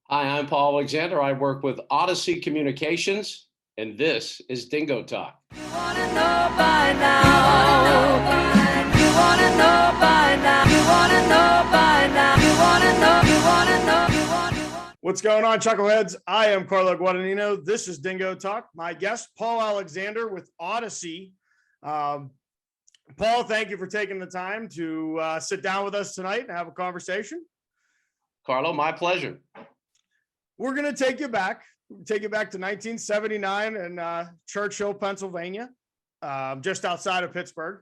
Hi, I'm Paul Alexander. I work with Audacy Communications, and this is Dingo Talk. You wanna know by now. You wanna know by now. You wanna know by now. You wanna know. You wanna know. You wanna. What's going on, Chuckleheads? I am Carlo Guadagnino. This is Dingo Talk. My guest, Paul Alexander with Audacy. Paul, thank you for taking the time to sit down with us tonight and have a conversation. Carlo, my pleasure. We're going to take you back to 1979 in Churchill, Pennsylvania, just outside of Pittsburgh.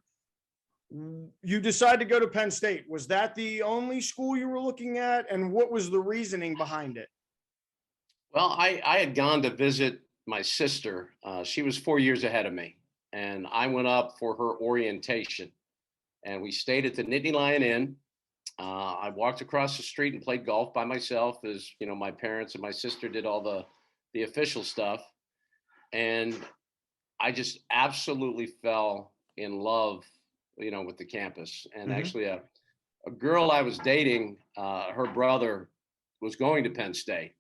You decided to go to Penn State. Was that the only school you were looking at? And what was the reasoning behind it? Well, I had gone to visit my sister. She was 4 years ahead of me, and I went up for her orientation. And we stayed at the Nittany Lion Inn. I walked across the street and played golf by myself, as you know, my parents and my sister did all the official stuff. And I just absolutely fell in love, with the campus. And actually a girl I was dating, her brother was going to Penn State.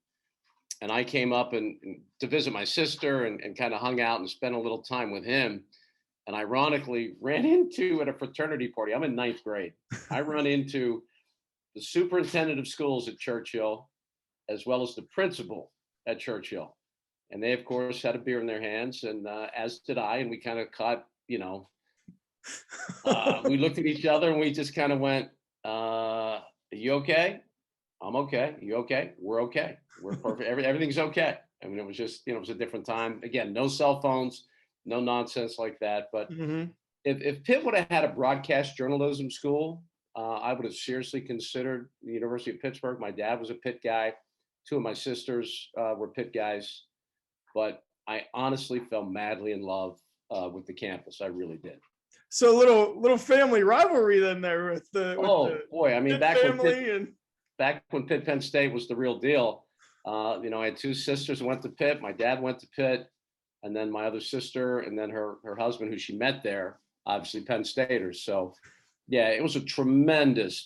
And I came up and to visit my sister and kind of hung out and spent a little time with him. And ironically ran into at a fraternity party. I'm in ninth grade. I run into the superintendent of schools at Churchill, as well as the principal at Churchill. And they, of course, had a beer in their hands, and as did I. And we kind of caught, we looked at each other and we just kind of went, are you okay? I'm okay. You okay? We're okay. We're perfect. Everything's okay. I mean, it was just, it was a different time. Again, no cell phones, no nonsense like that. But if Pitt would have had a broadcast journalism school, I would have seriously considered the University of Pittsburgh. My dad was a Pitt guy. Two of my sisters were Pitt guys. But I honestly fell madly in love with the campus. I really did. So little family rivalry then there with the boy, I mean, Pitt back when Pitt Penn State was the real deal. I had two sisters who went to Pitt. My dad went to Pitt, and then my other sister, and then her husband, who she met there, obviously Penn Staters. So yeah, it was a tremendous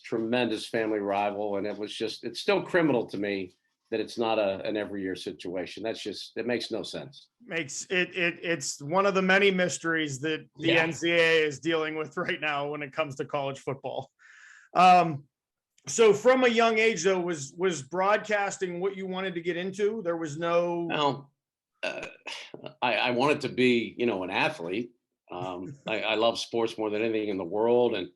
family rival, and it's still criminal to me that it's not an every year situation. It makes no sense. It's one of the many mysteries that the NCAA is dealing with right now when it comes to college football. So from a young age, though, was broadcasting what you wanted to get into? There was no. I wanted to be, an athlete. I love sports more than anything in the world, and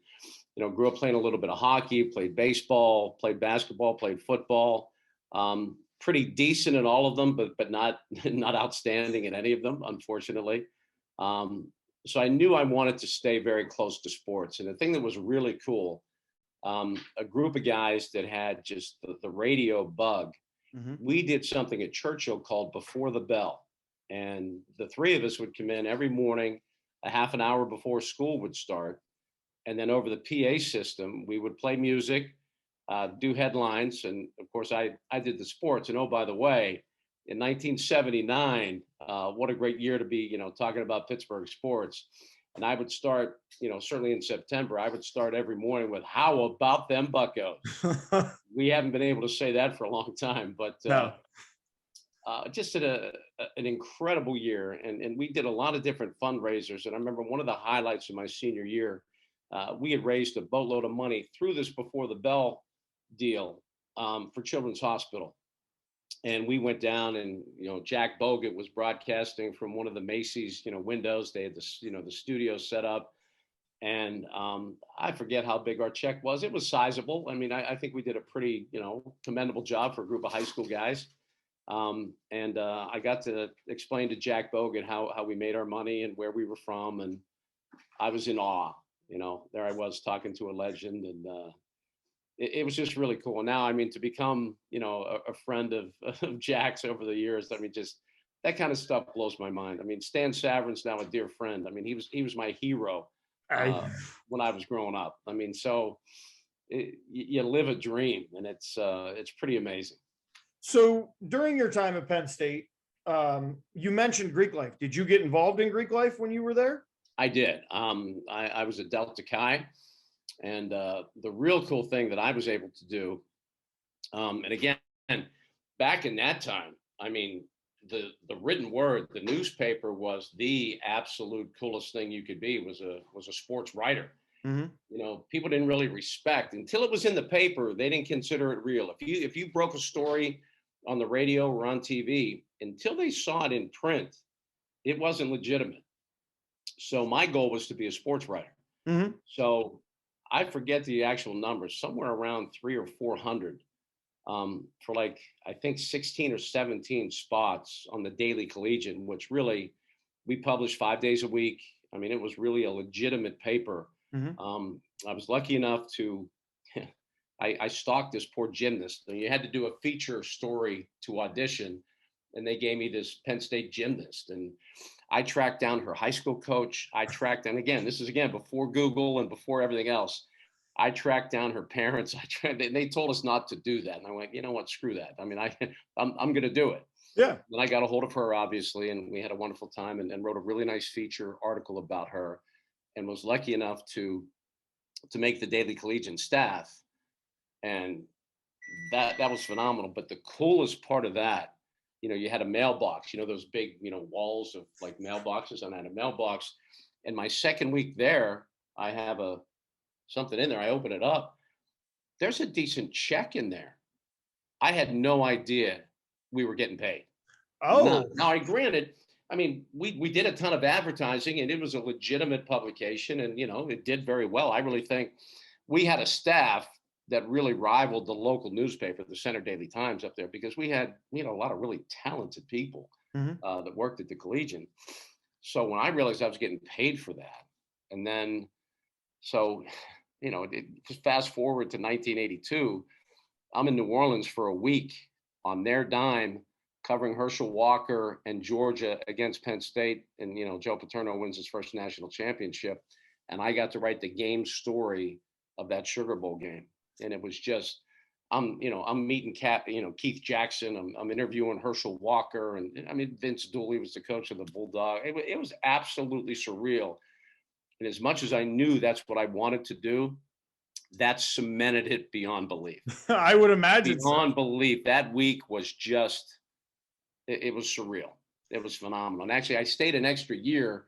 grew up playing a little bit of hockey, played baseball, played basketball, played football. Pretty decent in all of them, but not outstanding in any of them, unfortunately. So I knew I wanted to stay very close to sports. And the thing that was really cool, a group of guys that had just the radio bug. We did something at Churchill called Before the Bell. And the three of us would come in every morning, a half an hour before school would start. And then over the PA system, we would play music, do headlines. And of course, I did the sports. And oh, by the way, in 1979, what a great year to be, talking about Pittsburgh sports. And I would start, certainly in September, I would start every morning with, how about them Buccos? We haven't been able to say that for a long time, but No. Just an incredible year. And we did a lot of different fundraisers. And I remember one of the highlights of my senior year, we had raised a boatload of money through this Before the Bell deal for Children's Hospital. And we went down and, Jack Bogut was broadcasting from one of the Macy's, windows. They had the studio set up. And I forget how big our check was. It was sizable. I mean, I think we did a pretty, commendable job for a group of high school guys. And I got to explain to Jack Bogut how we made our money and where we were from. And I was in awe. There I was talking to a legend, and it was just really cool. Now, I mean, to become, a friend of Jack's over the years, I mean, just that kind of stuff blows my mind. I mean, Stan Saverin's now a dear friend. I mean, he was my hero when I was growing up. I mean, so you live a dream, and it's pretty amazing. So during your time at Penn State, you mentioned Greek life. Did you get involved in Greek life when you were there? I did. I was at Delta Chi, and the real cool thing that I was able to do, and again, back in that time, I mean, the written word, the newspaper was the absolute coolest thing you could be, was a sports writer. Mhm. You know, people didn't really respect until it was in the paper. They didn't consider it real. If you broke a story on the radio or on TV, until they saw it in print, it wasn't legitimate. So my goal was to be a sports writer. Mhm. So I forget the actual numbers, somewhere around 300 or 400 for like I think 16 or 17 spots on the Daily Collegian, which really we published 5 days a week. I mean, it was really a legitimate paper. Mhm. I was lucky enough to I stalked this poor gymnast. And you had to do a feature story to audition, and they gave me this Penn State gymnast, and I tracked down her high school coach. I tracked, and again, this is again before Google and before everything else. I tracked down her parents. And they told us not to do that, and I went, you know what, screw that. I mean, I'm going to do it. Yeah. And I got a hold of her, obviously, and we had a wonderful time, and wrote a really nice feature article about her, and was lucky enough to make the Daily Collegian staff, and that was phenomenal. But the coolest part of that, you know, you had a mailbox, you know, those big, you know, walls of like mailboxes, and I had a mailbox. And my second week there, I have a something in there. I open it up. There's a decent check in there. I had no idea we were getting paid. None. Oh. Now, I granted, I mean, we did a ton of advertising, and it was a legitimate publication, and you know, it did very well. I really think we had a staff that really rivaled the local newspaper, the Center Daily Times, up there, because we had a lot of really talented people Mhm. that worked at the Collegian. So when I realized I was getting paid for that, and then so you know, just fast forward to 1982, I'm in New Orleans for a week on their dime, covering Herschel Walker and Georgia against Penn State, and you know, Joe Paterno wins his first national championship, and I got to write the game story of that Sugar Bowl game, and it was just. I'm meeting Keith Jackson. I'm interviewing Herschel Walker, and I mean Vince Dooley was the coach of the Bulldog. It was absolutely surreal. And as much as I knew that's what I wanted to do, that cemented it beyond belief. I would imagine so. Beyond belief. That week was just, it was surreal. It was phenomenal. And actually, I stayed an extra year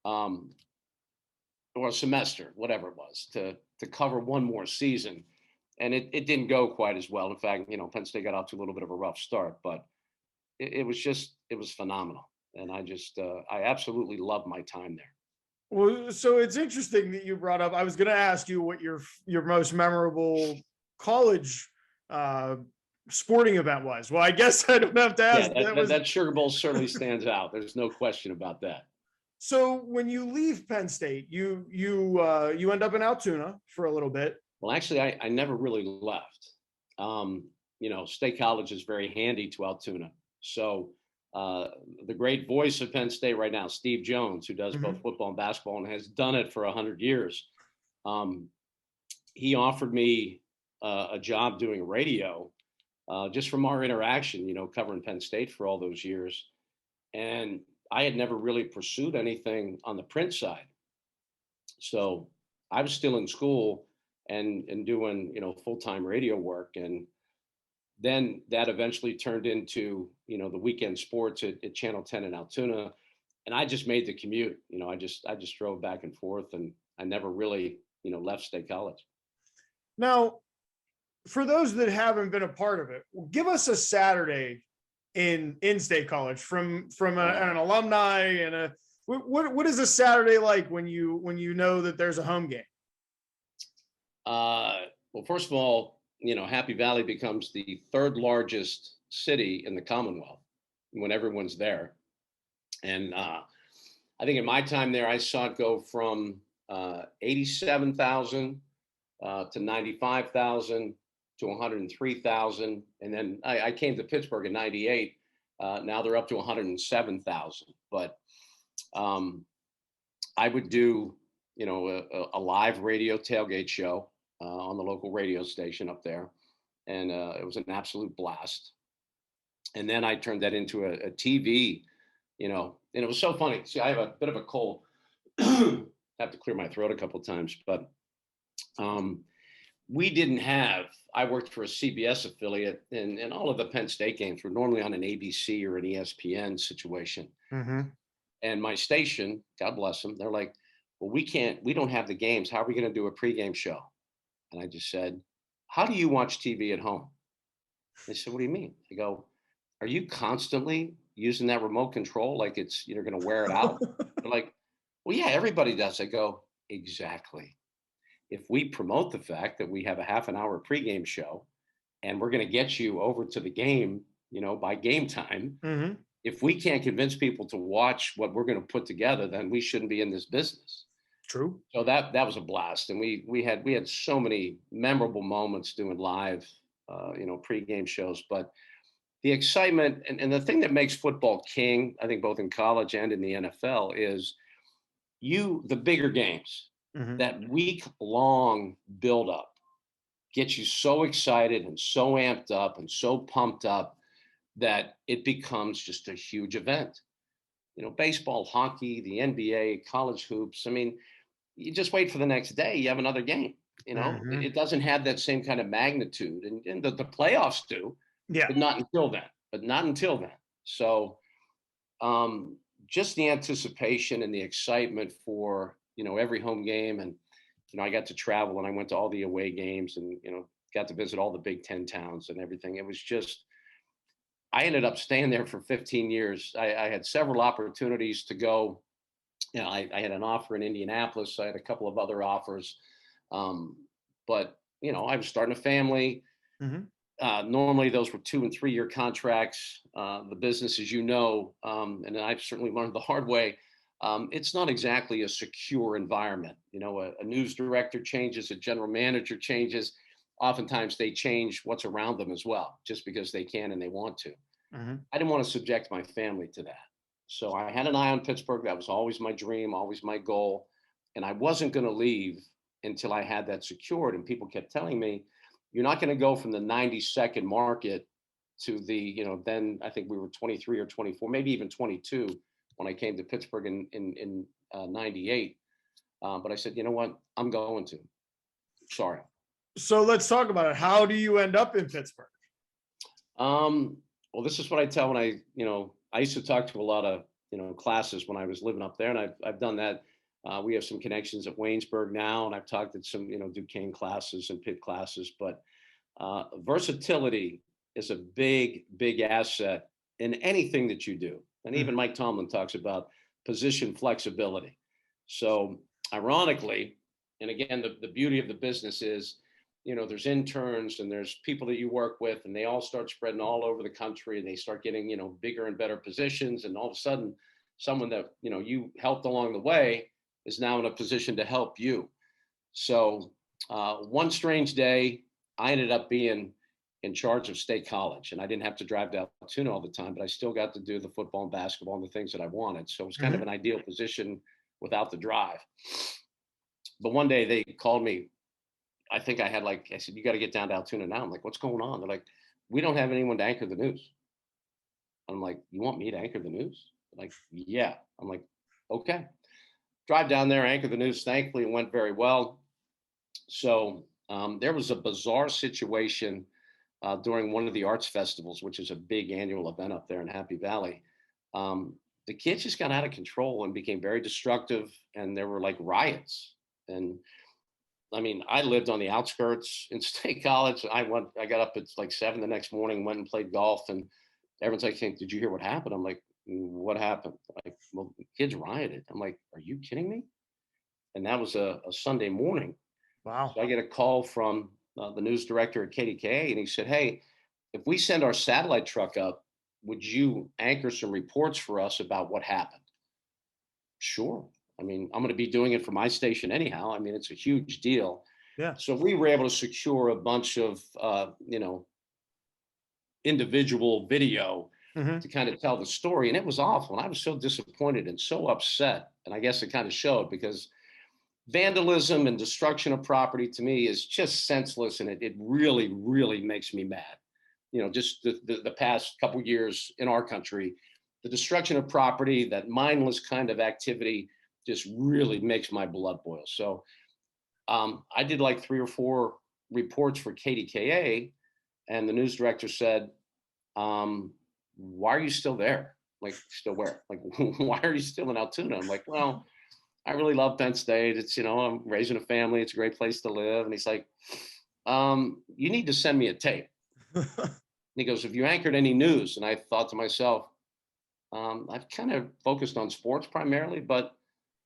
um, or a semester, whatever it was, to cover one more season. And it didn't go quite as well. In fact, you know, Penn State got off to a little bit of a rough start, but it was phenomenal. And I absolutely loved my time there. Well, so it's interesting that you brought up. I was going to ask you what your most memorable college sporting event was. Well, I guess I don't have to ask. Yeah, that Sugar Bowl certainly stands out. There's no question about that. So when you leave Penn State, you end up in Altoona for a little bit. Well, actually, I never really left. You know, State College is very handy to Altoona. So the great voice of Penn State right now, Steve Jones, who does both football and basketball and has done it for 100 years, he offered me a job doing radio just from our interaction, you know, covering Penn State for all those years. And I had never really pursued anything on the print side. So I was still in school and doing, you know, full-time radio work. And then that eventually turned into, you know, the weekend sports at Channel 10 in Altoona. And I just made the commute. You know, I just drove back and forth, and I never really, you know, left State College. Now, for those that haven't been a part of it, give us a Saturday in State College from an alumni and what is a Saturday like when you know that there's a home game? Well, first of all, you know, Happy Valley becomes the third largest city in the Commonwealth when everyone's there. And I think in my time there, I saw it go from 87,000 to 95,000 to 103,000. And then I came to Pittsburgh in 98. Now they're up to 107,000. But I would do, you know, a live radio tailgate show on the local radio station up there. And it was an absolute blast. And then I turned that into a TV, you know, and it was so funny. See, I have a bit of a cold. Have to clear my throat a couple of times, but we didn't have, I worked for a CBS affiliate, and all of the Penn State games were normally on an ABC or an ESPN situation. Mm-hmm. And my station, God bless them, they're like, well, we don't have the games. How are we going to do a pregame show? And I just said, how do you watch TV at home? They said, what do you mean? I go, are you constantly using that remote control like you're going to wear it out? They're like, well, yeah, everybody does. I go, exactly. If we promote the fact that we have a half an hour pregame show and we're going to get you over to the game, by game time, Mm-hmm. if we can't convince people to watch what we're going to put together, then we shouldn't be in this business. True. So that was a blast. And we had so many memorable moments doing live, pregame shows, but the excitement and the thing that makes football king, I think both in college and in the NFL, is the bigger games. Mm-hmm. That week-long buildup gets you so excited and so amped up and so pumped up that it becomes just a huge event. Baseball, hockey, the NBA, college hoops. I mean, you just wait for the next day, you have another game. Mm-hmm. It doesn't have that same kind of magnitude, and the playoffs do, Yeah. but not until then. So just the anticipation and the excitement for every home game. And I got to travel and I went to all the away games and got to visit all the Big Ten towns and everything. It was just, I ended up staying there for 15 years. I had several opportunities to go. I had an offer in Indianapolis. I had a couple of other offers, but I was starting a family. Mm-hmm. Normally those were 2 and 3 year contracts. The business, as you know, and I've certainly learned the hard way, it's not exactly a secure environment. A news director changes, a general manager changes. Oftentimes they change what's around them as well, just because they can and they want to. Mm-hmm. I didn't want to subject my family to that. So I had an eye on Pittsburgh. That was always my dream, always my goal. And I wasn't going to leave until I had that secured. And people kept telling me, you're not going to go from the 92nd market to the, then I think we were 23 or 24, maybe even 22 when I came to Pittsburgh in 98. But I said, you know what? I'm going to. Sorry. So let's talk about it. How do you end up in Pittsburgh? Well, this is what I tell when I used to talk to a lot of, classes when I was living up there, and I've done that. We have some connections at Waynesburg now, and I've talked at some, Duquesne classes and Pitt classes, but versatility is a big, big asset in anything that you do. And even Mike Tomlin talks about position flexibility. So ironically, and again, the beauty of the business is, there's interns and there's people that you work with, and they all start spreading all over the country, and they start getting, bigger and better positions. And all of a sudden, someone that, you helped along the way is now in a position to help you. So one strange day, I ended up being in charge of State College, and I didn't have to drive to Altoona all the time, but I still got to do the football and basketball and the things that I wanted. So it was kind of an ideal position without the drive. But one day they called me. I think I said, you got to get down to Altoona now. I'm like, what's going on? They're like, we don't have anyone to anchor the news. I'm like, you want me to anchor the news? They're like, yeah. I'm like, okay. Drive down there, anchor the news. Thankfully, it went very well. So there was a bizarre situation during one of the arts festivals, which is a big annual event up there in Happy Valley. The kids just got out of control and became very destructive, and there were like riots. And I mean, I lived on the outskirts in State College. I got up at like 7 the next morning, went and played golf, and everyone's like, hey, did you hear what happened? I'm like, what happened? Like, well, the kids rioted. I'm like, are you kidding me? And that was a Sunday morning. Wow. So I get a call from the news director at KDKA, and he said, hey, if we send our satellite truck up, would you anchor some reports for us about what happened? Sure. I mean, I'm going to be doing it for my station anyhow. I mean, it's a huge deal. Yeah. So we were able to secure a bunch of, individual video to kind of tell the story. And it was awful. And I was so disappointed and so upset. And I guess it kind of showed, because vandalism and destruction of property to me is just senseless. And it really, really makes me mad. Just the past couple of years in our country, the destruction of property, that mindless kind of activity just really makes my blood boil. So I did like 3 or 4 reports for KDKA, and the news director said, why are you still there? Like, still where? Like, why are you still in Altoona? I'm like, well, I really love Penn State. It's, I'm raising a family. It's a great place to live. And he's like, you need to send me a tape. And he goes, have you anchored any news? And I thought to myself, I've kind of focused on sports primarily, but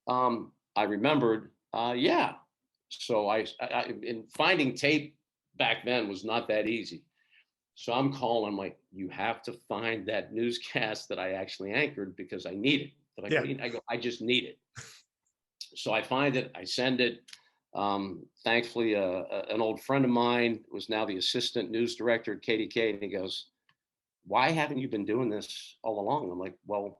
I remembered, yeah. So in finding tape back then was not that easy. So I'm calling, I'm like, you have to find that newscast that I actually anchored because I need it. They're like, Yeah. what do you, I go, I just need it. So I find it, I send it. Thankfully, an old friend of mine was now the assistant news director at KDK, and he goes, why haven't you been doing this all along? I'm like, well,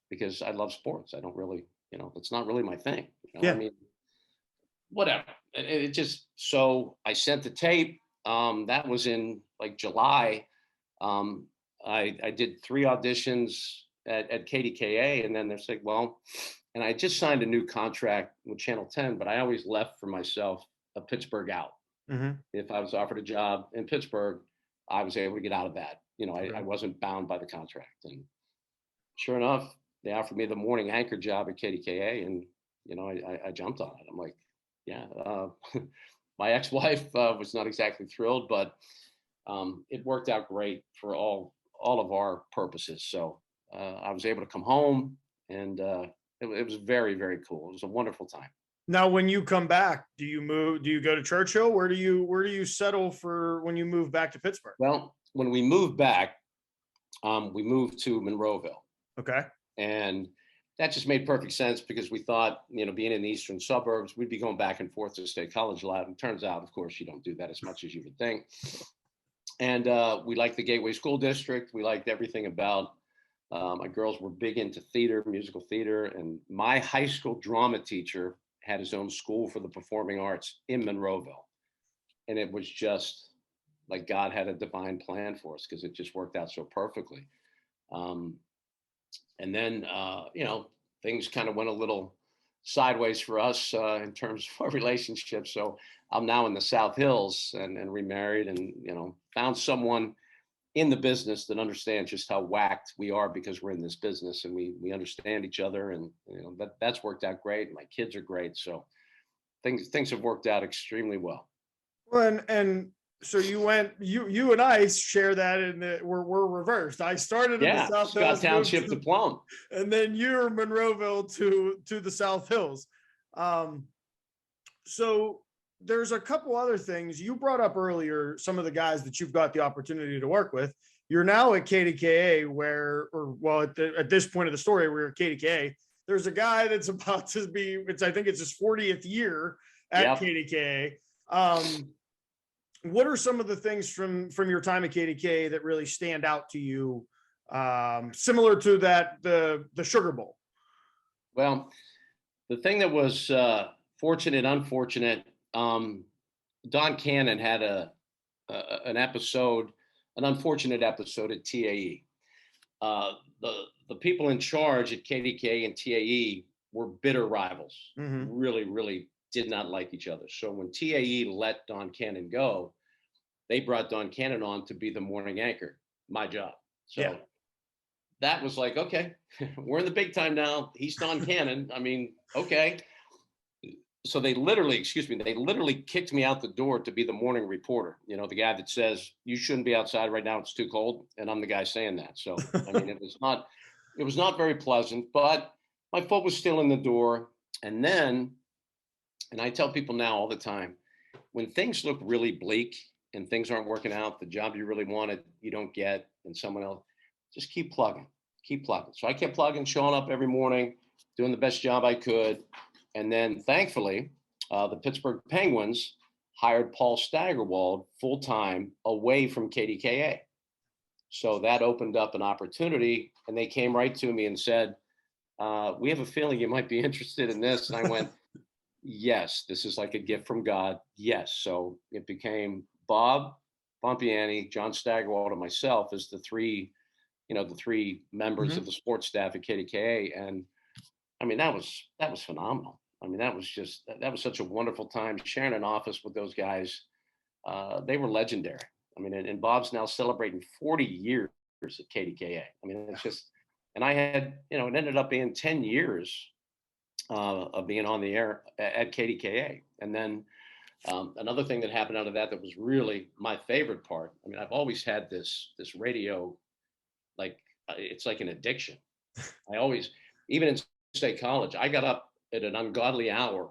because I love sports. I don't really, it's not really my thing. Yeah. I mean, whatever. It just, so I sent the tape. That was in like July. I did 3 auditions at KDKA, and then they're like, well, and I just signed a new contract with Channel 10, but I always left for myself a Pittsburgh out. Mm-hmm. If I was offered a job in Pittsburgh, I was able to get out of that. I wasn't bound by the contract. And sure enough, they offered me the morning anchor job at KDKA, and I jumped on it. I'm like, yeah. My ex-wife was not exactly thrilled, but it worked out great for all of our purposes. So I was able to come home, and it was very, very cool. It was a wonderful time. Now, when you come back, do you move? Do you go to Churchill? Where do you settle for when you move back to Pittsburgh? Well, when we moved back, we moved to Monroeville. Okay. And that just made perfect sense because we thought, being in the eastern suburbs, we'd be going back and forth to State College a lot. And it turns out, of course, you don't do that as much as you would think. And we liked the Gateway School District. We liked everything about. My girls were big into theater, musical theater, and my high school drama teacher had his own school for the performing arts in Monroeville. And it was just like God had a divine plan for us because it just worked out so perfectly. And then, things kind of went a little sideways for us in terms of our relationship. So I'm now in the South Hills and remarried, and, found someone in the business that understands just how whacked we are because we're in this business, and we understand each other, and that's worked out great. My kids are great, so things have worked out extremely well. Well, and so you and I share that in that we're reversed. I started in the South Scott Hills, Township to Plum, and then you're Monroeville to the South Hills. So there's a couple other things you brought up earlier. Some of the guys that you've got the opportunity to work with. You're now at KDKA, at this point of the story, we're at KDKA. There's a guy that's about to be. I think it's his 40th year at KDKA. What are some of the things from your time at KDK that really stand out to you, similar to that the Sugar Bowl? Well, the thing that was fortunate, unfortunate, Don Cannon had an unfortunate episode at TAE. The people in charge at KDK and TAE were bitter rivals. Mm-hmm. Really, really did not like each other. So when TAE let Don Cannon go, they brought Don Cannon on to be the morning anchor, my job. So that was like, okay, we're in the big time now. He's Don Cannon. I mean, okay. So they literally kicked me out the door to be the morning reporter. The guy that says, you shouldn't be outside right now, it's too cold. And I'm the guy saying that. So, I mean, it was not very pleasant, but my foot was still in the door. And then, and I tell people now all the time, when things look really bleak and things aren't working out, the job you really wanted, you don't get, and someone else, just keep plugging. So I kept plugging, showing up every morning, doing the best job I could. And then thankfully, the Pittsburgh Penguins hired Paul Steigerwald full-time away from KDKA. So that opened up an opportunity, and they came right to me and said, we have a feeling you might be interested in this. And I went, yes, this is like a gift from God. Yes. So it became Bob Pompiani, John Steigerwald, and myself as the three members of the sports staff at KDKA. And I mean, that was phenomenal. I mean, that was such a wonderful time sharing an office with those guys. they were legendary. I mean, and Bob's now celebrating 40 years at KDKA. I mean, it's just, and I had, it ended up being 10 years of being on the air at KDKA. And then another thing that happened out of that was really my favorite part. I mean, I've always had this radio, like it's like an addiction. I always, even in State College, I got up at an ungodly hour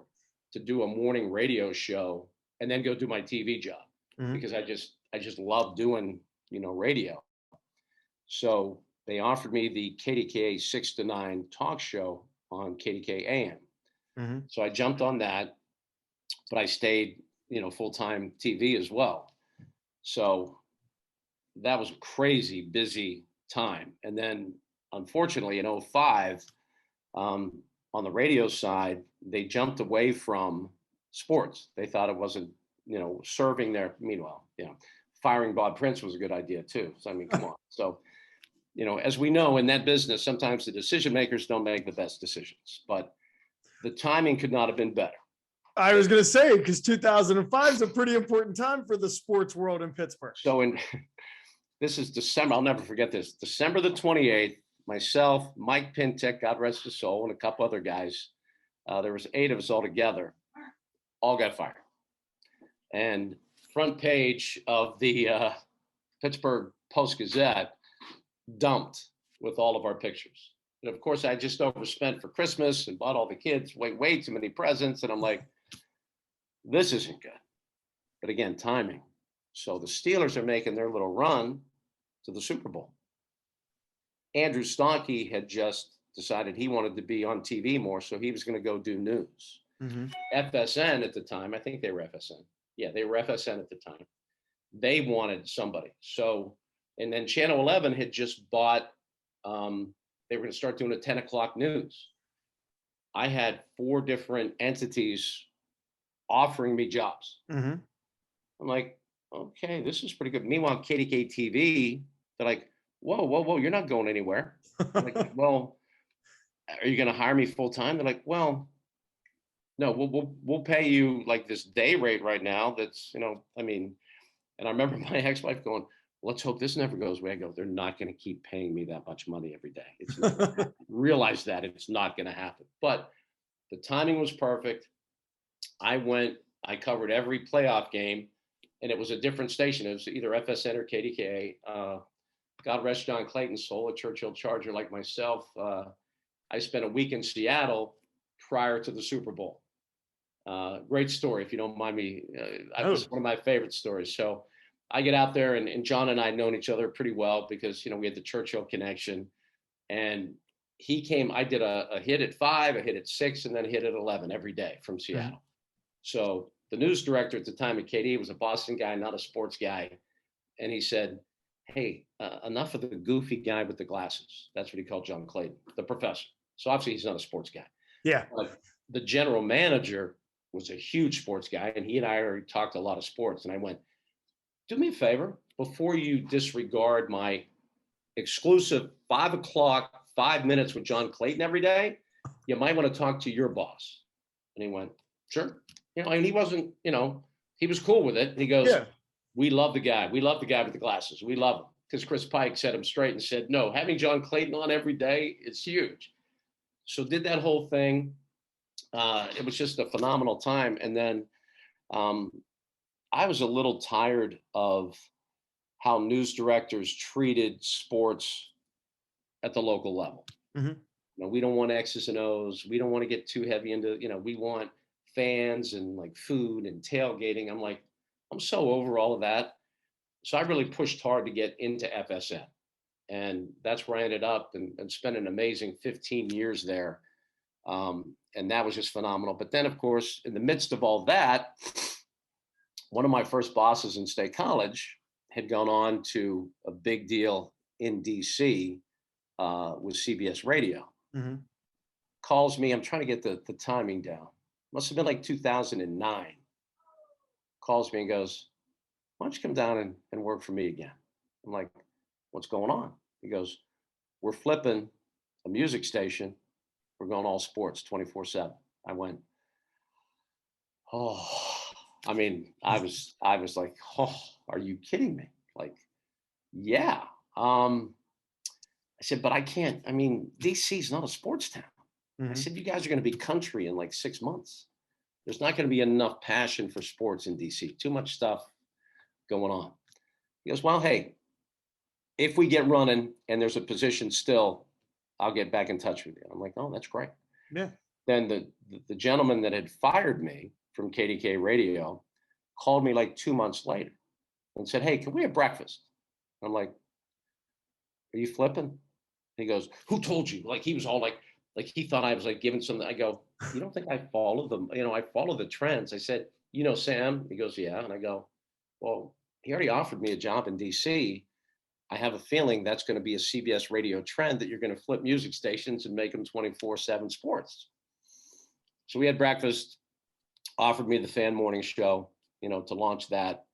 to do a morning radio show and then go do my TV job because I just love doing, radio. So they offered me the KDKA 6 to 9 talk show on KDKA AM. So I jumped on that, but I stayed, full-time TV as well. So that was a crazy busy time. And then unfortunately in 2005, on the radio side, they jumped away from sports. They thought it wasn't, serving their, meanwhile, firing Bob Prince was a good idea too. So, I mean, come on. So, as we know in that business, sometimes the decision makers don't make the best decisions, but the timing could not have been better. I was going to say, because 2005 is a pretty important time for the sports world in Pittsburgh. So this is December. I'll never forget this. December the 28th, myself, Mike Pintek, God rest his soul, and a couple other guys. There was 8 of us all together, all got fired. And front page of the Pittsburgh Post-Gazette dumped with all of our pictures. And of course, I just overspent for Christmas and bought all the kids way too many presents. And I'm like, this isn't good. But again, timing. So the Steelers are making their little run to the Super Bowl. Andrew Stonkey had just decided he wanted to be on TV more, so he was going to go do news. FSN at the time, I think they were FSN. Yeah, they were FSN at the time. They wanted somebody. So, and then Channel 11 had just bought, they were going to start doing a 10 o'clock news. I had 4 different entities offering me jobs. I'm like, okay, this is pretty good. Meanwhile, KDK TV, they're like, whoa, you're not going anywhere. I'm like, well, are you going to hire me full time? They're like, well, no, we'll pay you like this day rate right now. That's, I mean, and I remember my ex-wife going, let's hope this never goes away. I go, they're not going to keep paying me that much money every day. It's not realize that it's not going to happen. But the timing was perfect. I covered every playoff game, and it was a different station. It was either FSN or KDKA. God rest John Clayton's soul, a Churchill Charger like myself. I spent a week in Seattle prior to the Super Bowl. Great story, if you don't mind me. That was one of my favorite stories. So I get out there, and John and I had known each other pretty well because, we had the Churchill connection. And he came, I did a hit at 5, a hit at 6, and then a hit at 11 every day from Seattle. So the news director at the time at KD was a Boston guy, not a sports guy. And he said, hey, enough of the goofy guy with the glasses. That's what he called John Clayton, the professor. So obviously he's not a sports guy. Yeah. But the general manager was a huge sports guy, and he and I already talked a lot of sports. And I went, do me a favor, before you disregard my exclusive 5 o'clock, 5 minutes with John Clayton every day, you might want to talk to your boss. And he went, sure. And he wasn't, he was cool with it. And he goes, we love the guy. We love the guy with the glasses. We love him. Because Chris Pike set him straight and said, no, having John Clayton on every day is huge. So did that whole thing. It was just a phenomenal time. And then I was a little tired of how news directors treated sports at the local level. We don't want X's and O's. We don't want to get too heavy into, we want fans and like food and tailgating. I'm like, I'm so over all of that. So I really pushed hard to get into FSN. And that's where I ended up and spent an amazing 15 years there. And that was just phenomenal. But then, of course, in the midst of all that, one of my first bosses in State College had gone on to a big deal in DC with CBS Radio. Calls me. I'm trying to get the timing down. Must have been like 2009. Calls me and goes, why don't you come down and work for me again? I'm like, what's going on? He goes, we're flipping a music station. We're going all sports 24/7. I went, oh, I mean, I was like, oh, are you kidding me? Like, yeah. I said, but I can't. I mean, DC is not a sports town. I Mhm. said, you guys are going to be country in like 6 months. There's not going to be enough passion for sports in DC. Too much stuff going on. He goes, well, hey, if we get running and there's a position still, I'll get back in touch with you. I'm like, oh, that's great. Yeah. Then the gentleman that had fired me from KDK Radio called me like 2 months later and said, hey, can we have breakfast? I'm like, are you flipping? He goes, who told you? Like he was all like he thought I was like giving something. I go, you don't think I follow them? I follow the trends. I said, Sam? He goes, yeah. And I go, well, he already offered me a job in DC. I have a feeling that's going to be a CBS radio trend that you're going to flip music stations and make them 24/7 sports. So we had breakfast, offered me the fan morning show, to launch that.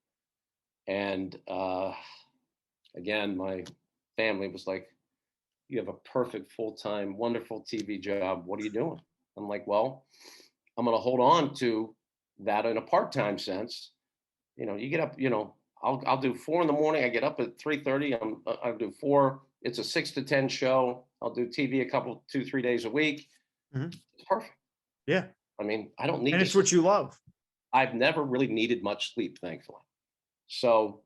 And again, my family was like, you have a perfect full-time, wonderful TV job. What are you doing? I'm like, well, I'm going to hold on to that in a part-time sense. You get up, I'll do 4 in the morning. I get up at 3:30. I'll do 4. It's a 6 to 10 show. I'll do TV a couple, 2-3 days a week. Mhm. It's perfect. Yeah. I mean, I don't need And to it's what you love. I've never really needed much sleep, thankfully. So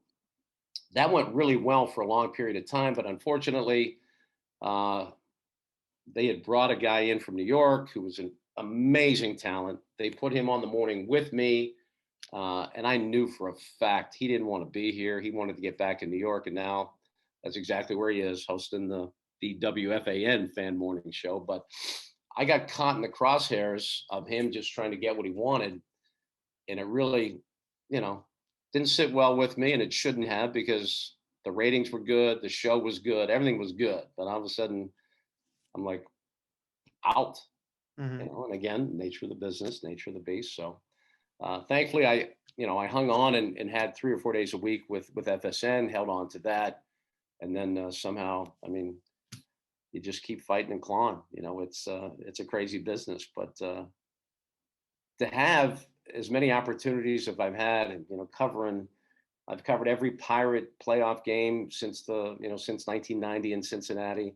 that went really well for a long period of time. But unfortunately, they had brought a guy in from New York who was an amazing talent. They put him on the morning with me. And I knew for a fact he didn't want to be here. He wanted to get back in New York. And now that's exactly where he is, hosting the WFAN fan morning show. But I got caught in the crosshairs of him just trying to get what he wanted. And it really, didn't sit well with me. And it shouldn't have, because the ratings were good. The show was good. Everything was good. But all of a sudden, I'm like, out. Mhm. And again, nature of the business, nature of the beast. So thankfully, I hung on and had 3 or 4 days a week with FSN, held on to that. And then somehow, I mean, you just keep fighting and clawing. It's a crazy business. But to have as many opportunities as I've had, and I've covered every Pirate playoff game since 1990 in Cincinnati.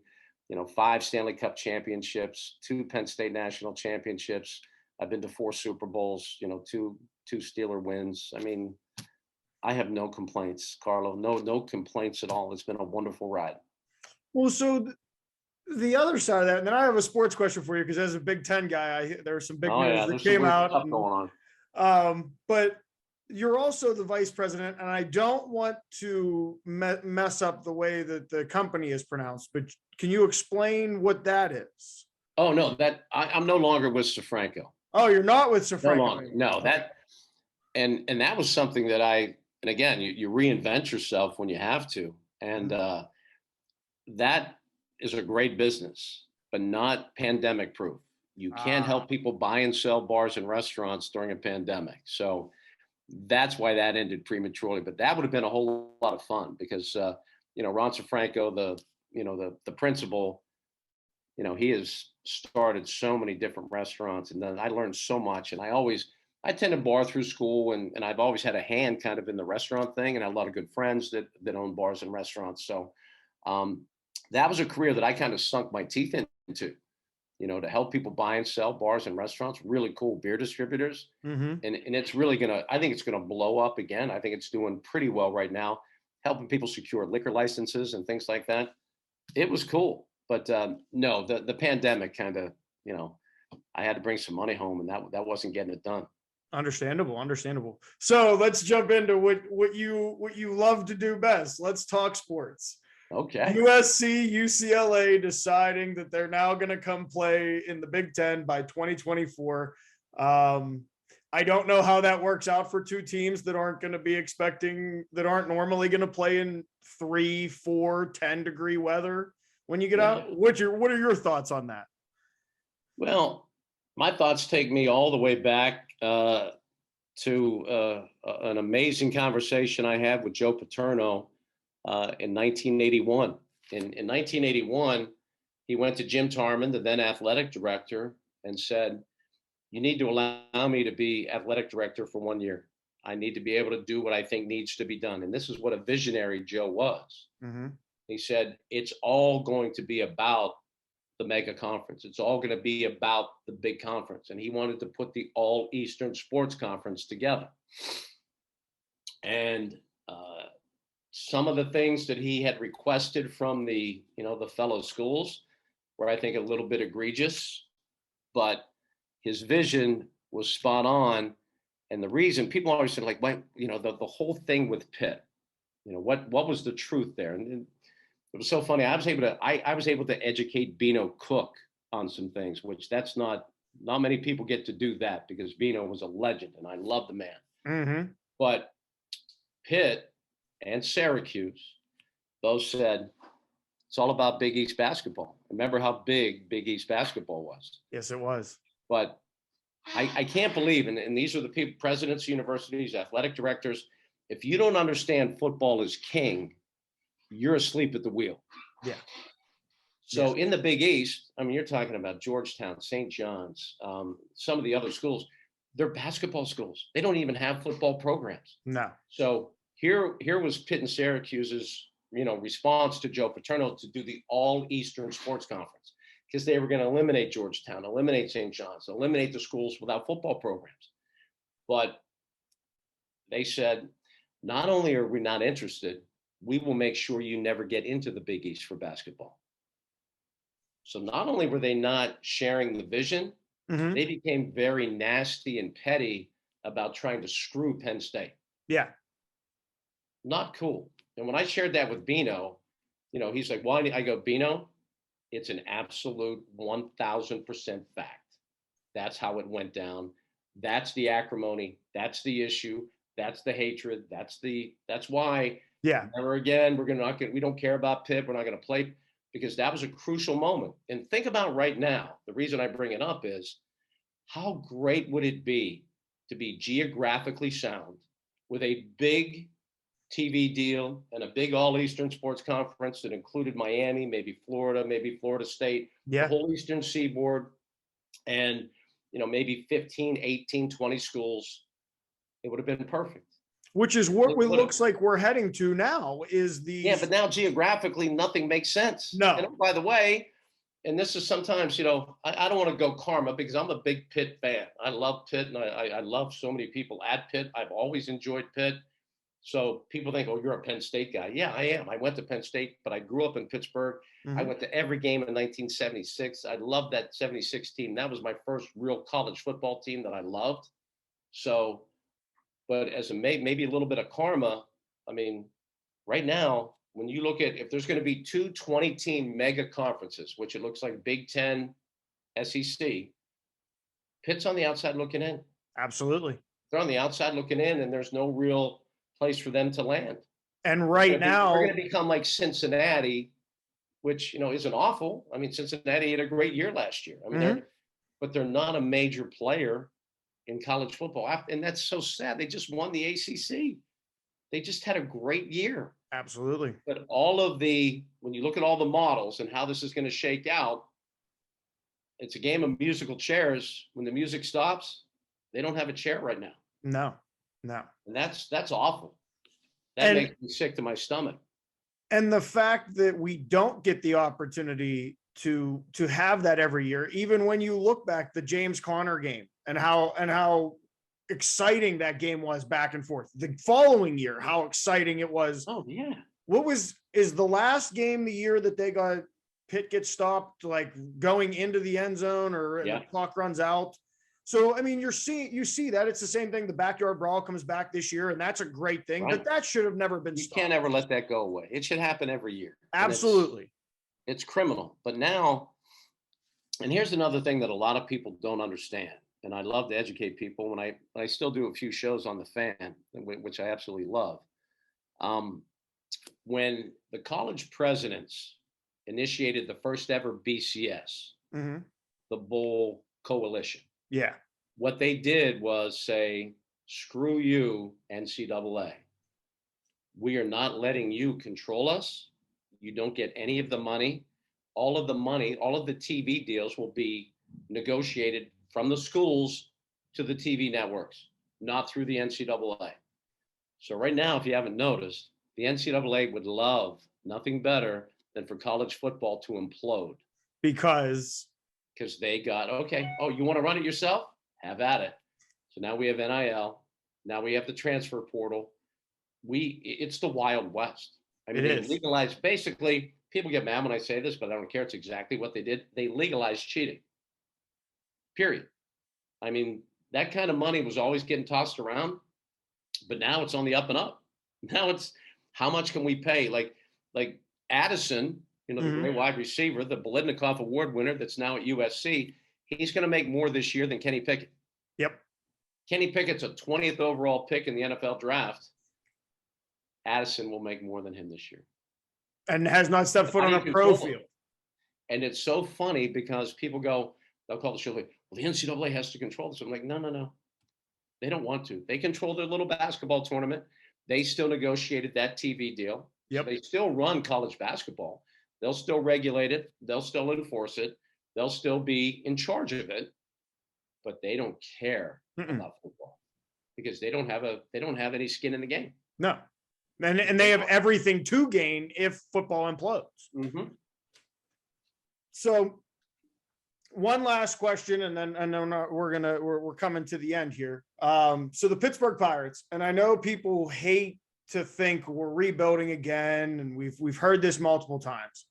5 Stanley Cup championships, 2 Penn State national championships. I've been to 4 Super Bowls. 2 Steeler wins. I mean, I have no complaints, Carlo. No complaints at all. It's been a wonderful ride. Well, so the other side of that, and then I have a sports question for you, because as a Big Ten guy, there was some big Oh news yeah, that there's some came weird out. stuff going on. But you're also the vice president, and I don't want to mess up the way that the company is pronounced, but can you explain what that is? Oh no, I'm no longer with Safranco. Oh, you're not with Sir No Frank. longer. No, that and that was something that and again, you reinvent yourself when you have to. And that is a great business, but not pandemic proof. You can't help people buy and sell bars and restaurants during a pandemic. So that's why that ended prematurely. But that would have been a whole lot of fun, because Ron Safranco, the principal, he has started so many different restaurants, and then I learned so much. And I attended bar through school, and I've always had a hand kind of in the restaurant thing, and I have a lot of good friends that own bars and restaurants. So that was a career that I kind of sunk my teeth into, to help people buy and sell bars and restaurants. Really cool beer distributors. Mm-hmm. And it's really I think it's gonna blow up again. I think it's doing pretty well right now, helping people secure liquor licenses and things like that. It was cool. But no, the pandemic kind of, I had to bring some money home, and that wasn't getting it done. Understandable. So let's jump into what you love to do best. Let's talk sports. Okay. USC, UCLA deciding that they're now going to come play in the Big Ten by 2024. I don't know how that works out for 2 teams that aren't normally going to play in 3, 4, 10-degree weather when you get out. What are your thoughts on that? Well, my thoughts take me all the way back to an amazing conversation I had with Joe Paterno in 1981. In 1981, he went to Jim Tarman, the then athletic director, and said, "You need to allow me to be athletic director for 1 year. I need to be able to do what I think needs to be done. And this is what a visionary Joe was. Mm-hmm. He said, it's all going to be about the mega conference. It's all going to be about the big conference. And he wanted to put the All Eastern Sports Conference together. And some of the things that he had requested from the fellow schools were, I think, a little bit egregious, but his vision was spot on. And the reason people always said, like, why, the whole thing with Pitt, what was the truth there? And it was so funny. I was able to educate Beano Cook on some things, which that's not many people get to do that, because Beano was a legend and I love the man. Mm-hmm. But Pitt and Syracuse both said it's all about Big East basketball. Remember how big Big East basketball was? Yes, it was. But I can't believe, and these are the people, presidents, universities, athletic directors, if you don't understand football is king, you're asleep at the wheel. Yeah. So yes. In the Big East, I mean, you're talking about Georgetown, St. John's, some of the other schools, they're basketball schools. They don't even have football programs. No. So here was Pitt and Syracuse's, response to Joe Paterno to do the All Eastern Sports Conference, because they were going to eliminate Georgetown, eliminate St. John's, eliminate the schools without football programs. But they said, not only are we not interested, we will make sure you never get into the Big East for basketball. So not only were they not sharing the vision, mm-hmm. they became very nasty and petty about trying to screw Penn State. Yeah. Not cool. And when I shared that with Beano, he's like, why? I go, Beano, it's an absolute 1000% fact. That's how it went down. That's the acrimony. That's the issue. That's the hatred. That's why. Yeah. Never again. We don't care about Pitt. We're not going to play, because that was a crucial moment. And think about right now. The reason I bring it up is, how great would it be to be geographically sound with a big TV deal and a big All Eastern Sports Conference that included Miami, maybe Florida, maybe Florida State, the whole Eastern Seaboard, and maybe 15, 18, 20 schools. It would have been perfect. Which is what it looks like we're heading to now, is the... Yeah, but now geographically, nothing makes sense. No. And by the way, and this is sometimes, I don't want to go karma, because I'm a big Pitt fan. I love Pitt, and I love so many people at Pitt. I've always enjoyed Pitt. So people think, oh, you're a Penn State guy. Yeah, I am. I went to Penn State, but I grew up in Pittsburgh. Mm-hmm. I went to every game in 1976. I loved that 76 team. That was my first real college football team that I loved. So, but as maybe a little bit of karma, I mean, right now, when you look at, if there's going to be two 20-team mega conferences, which it looks like Big Ten, SEC, Pitt's on the outside looking in. Absolutely. They're on the outside looking in, and there's no real place for them to land. And right now, we're going to become like Cincinnati, which isn't awful. I mean, Cincinnati had a great year last year. I mean, but they're not a major player in college football, and that's so sad. They just won the ACC. They just had a great year. Absolutely. But when you look at all the models and how this is going to shake out, it's a game of musical chairs. When the music stops, they don't have a chair right now. No. And that's awful. That makes me sick to my stomach. And the fact that we don't get the opportunity to have that every year, even when you look back the James Conner game and how exciting that game was back and forth. The following year, how exciting it was. Oh yeah. Is the last game the year that Pitt gets stopped, like going into the end zone, or the clock runs out? So, I mean, you see that it's the same thing. The backyard brawl comes back this year, and that's a great thing, but that should have never been stopped. You can't ever let that go away. It should happen every year. Absolutely. It's criminal. But now, and here's another thing that a lot of people don't understand, and I love to educate people when I still do a few shows on the Fan, which I absolutely love. When the college presidents initiated the first ever BCS, the Bowl Coalition, what they did was say, screw you, NCAA. We are not letting you control us. You don't get any of the money. All of the TV deals will be negotiated from the schools to the TV networks. not through the NCAA. So right now, if you haven't noticed, the NCAA would love nothing better than for college football to implode. Because they got, okay, oh, you want to run it yourself? Have at it. So now we have NIL. Now we have the transfer portal. It's the Wild West. I mean, they legalized, basically, people get mad when I say this, but I don't care. It's exactly what they did. They legalized cheating. Period. I mean, that kind of money was always getting tossed around, but now it's on the up and up. Now it's how much can we pay? Like Addison, the great wide receiver, the Biletnikoff Award winner that's now at USC, he's going to make more this year than Kenny Pickett. Yep. Kenny Pickett's a 20th overall pick in the NFL draft. Addison will make more than him this year. And has not stepped foot on a pro field. And it's so funny because people go, they'll call the show like, well, the NCAA has to control this. I'm like, no. They don't want to. They control their little basketball tournament. They still negotiated that TV deal. Yep. So they still run college basketball. They'll still regulate it. They'll still enforce it. They'll still be in charge of it. But they don't care about football because they don't have any skin in the game. No. And they have everything to gain if football implodes. Mm-hmm. So one last question, and then I know we're coming to the end here. So the Pittsburgh Pirates, and I know people hate to think we're rebuilding again, and we've heard this multiple times.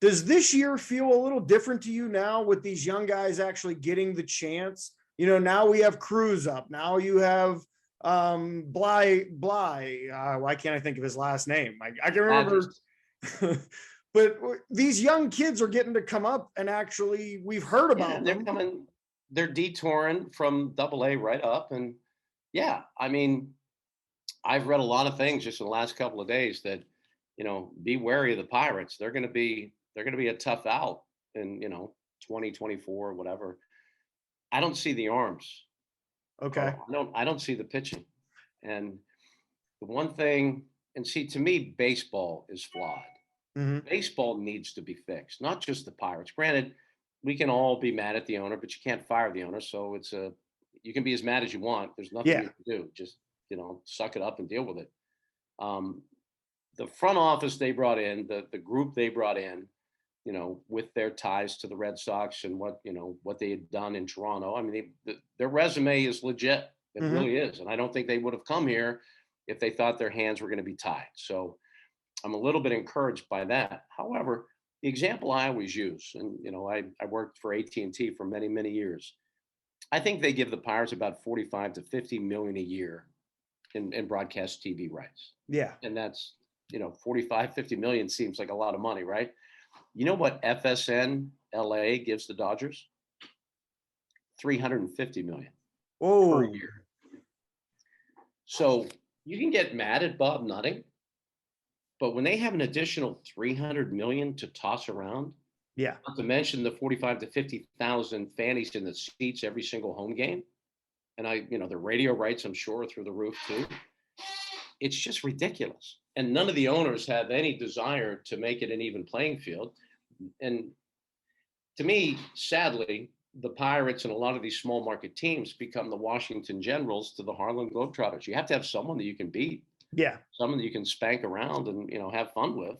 Does this year feel a little different to you now with these young guys actually getting the chance? Now we have Cruz up. Now you have Bly. Why can't I think of his last name? I can remember. But these young kids are getting to come up, and actually we've heard about them. They're detouring from AA right up. And yeah, I mean, I've read a lot of things just in the last couple of days that, be wary of the Pirates. They're going to be a tough out in, 2024, whatever. I don't see the arms. Okay. I don't see the pitching. And the one thing, and see, to me, baseball is flawed. Mm-hmm. Baseball needs to be fixed, not just the Pirates. Granted, we can all be mad at the owner, but you can't fire the owner. So you can be as mad as you want. There's nothing you can do. Just, suck it up and deal with it. The front office they brought in, the group they brought in, with their ties to the Red Sox and what they had done in Toronto. I mean, their resume is legit. It really is. And I don't think they would have come here if they thought their hands were going to be tied. So I'm a little bit encouraged by that. However, the example I always use, and, I worked for AT&T for many, many years. I think they give the Pirates about 45 to 50 million a year in broadcast TV rights. Yeah. And that's, 45, 50 million seems like a lot of money, right? You know what FSN LA gives the Dodgers? 350 million per year. So you can get mad at Bob Nutting, but when they have an additional 300 million to toss around, not to mention the 45 to 50,000 fannies in the seats every single home game, and the radio rights, I'm sure, are through the roof too. It's just ridiculous. And none of the owners have any desire to make it an even playing field. And to me, sadly, the Pirates and a lot of these small market teams become the Washington Generals to the Harlem Globetrotters. You have to have someone that you can beat. Yeah. Someone that you can spank around and, have fun with.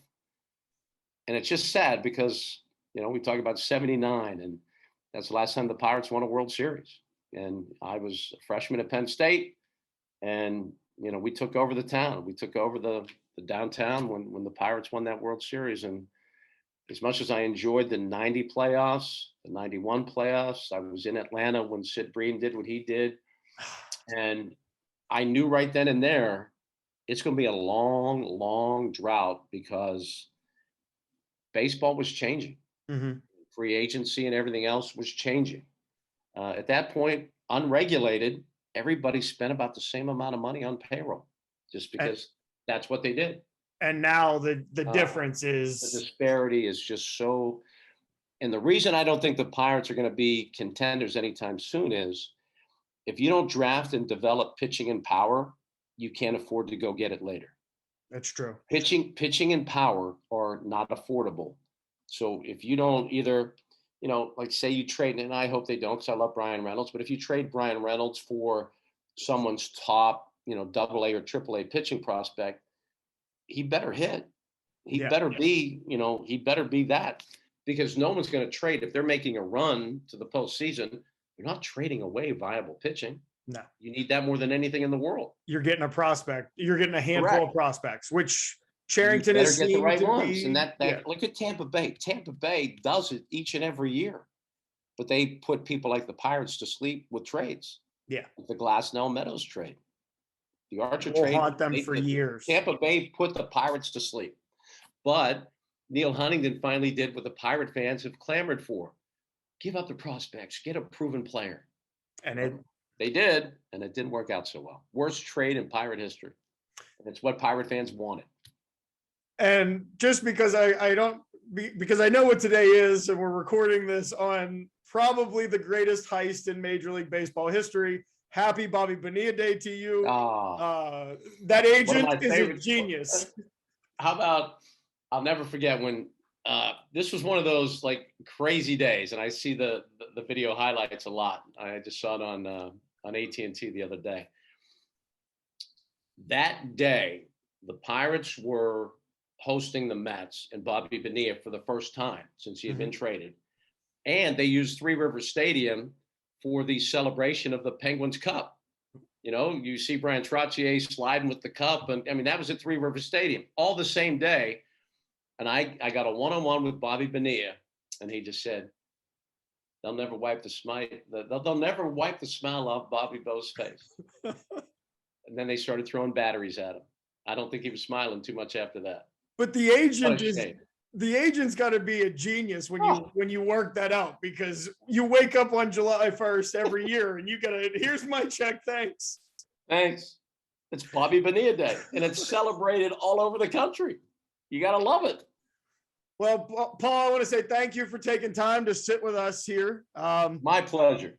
And it's just sad because, we talk about 79, and that's the last time the Pirates won a World Series. And I was a freshman at Penn State, and, we took over the town. We took over the downtown when the Pirates won that World Series. And as much as I enjoyed the 90 playoffs, the 91 playoffs, I was in Atlanta when Sid Bream did what he did. And I knew right then and there, it's going to be a long, long drought because baseball was changing. Mm-hmm. Free agency and everything else was changing. At that point, unregulated, everybody spent about the same amount of money on payroll just because that's what they did. And now the difference is the disparity is just so. And the reason I don't think the Pirates are going to be contenders anytime soon is if you don't draft and develop pitching and power, you can't afford to go get it later. That's true. Pitching and power are not affordable. So if you don't either, like say you trade, and I hope they don't because I love Brian Reynolds, but if you trade Brian Reynolds for someone's top, AA or AAA pitching prospect, he better hit. He better be, he better be that, because no one's going to trade if they're making a run to the postseason. You're not trading away viable pitching. No, you need that more than anything in the world. You're getting a prospect. You're getting a handful of prospects, which Cherington is get the right ones. And that look at Tampa Bay. Tampa Bay does it each and every year, but they put people like the Pirates to sleep with trades. Yeah, the Glasnow Meadows trade, the Archer we'll trade. Haunt them for years. Tampa Bay put the Pirates to sleep, but Neil Huntington finally did what the Pirate fans have clamored for: give up the prospects, get a proven player. And they did, and it didn't work out so well. Worst trade in Pirate history. And it's what Pirate fans wanted. And just because because I know what today is, and we're recording this on probably the greatest heist in Major League Baseball history. Happy Bobby Bonilla Day to you. That agent is a genius. How about, I'll never forget when this was one of those like crazy days, and I see the video highlights a lot. I just saw it on AT&T the other day. That day, the Pirates were hosting the Mets and Bobby Bonilla for the first time since he had been traded. And they used Three Rivers Stadium for the celebration of the Penguins Cup. You see Brian Trottier sliding with the cup. And I mean, that was at Three Rivers Stadium all the same day. And I got a one-on-one with Bobby Bonilla, and he just said, they'll never wipe the smile. They'll never wipe the smile off Bobby Bo's face. And then they started throwing batteries at him. I don't think he was smiling too much after that. But the agent's got to be a genius when you work that out, because you wake up on July 1st every year and you gotta, here's my check, thanks. It's Bobby Bonilla Day, and it's celebrated all over the country. You gotta love it. Well, Paul, I want to say thank you for taking time to sit with us here. My pleasure.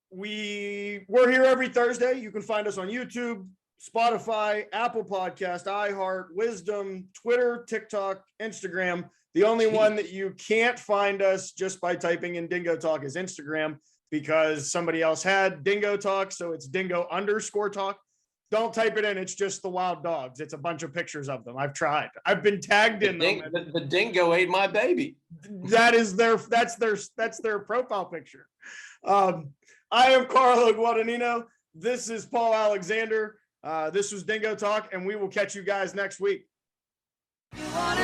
We're here every Thursday. You can find us on YouTube, Spotify, Apple Podcast, iHeart, Wisdom, Twitter, TikTok, Instagram. The only one that you can't find us just by typing in Dingo Talk is Instagram, because somebody else had Dingo Talk, so it's Dingo_talk. Don't type it in. It's just the wild dogs. It's a bunch of pictures of them. I've tried. I've been tagged in them. The dingo ate my baby. That's their profile picture. I am Carlo Guadagnino. This is Paul Alexander. This was Dingo Talk, and we will catch you guys next week. You wanna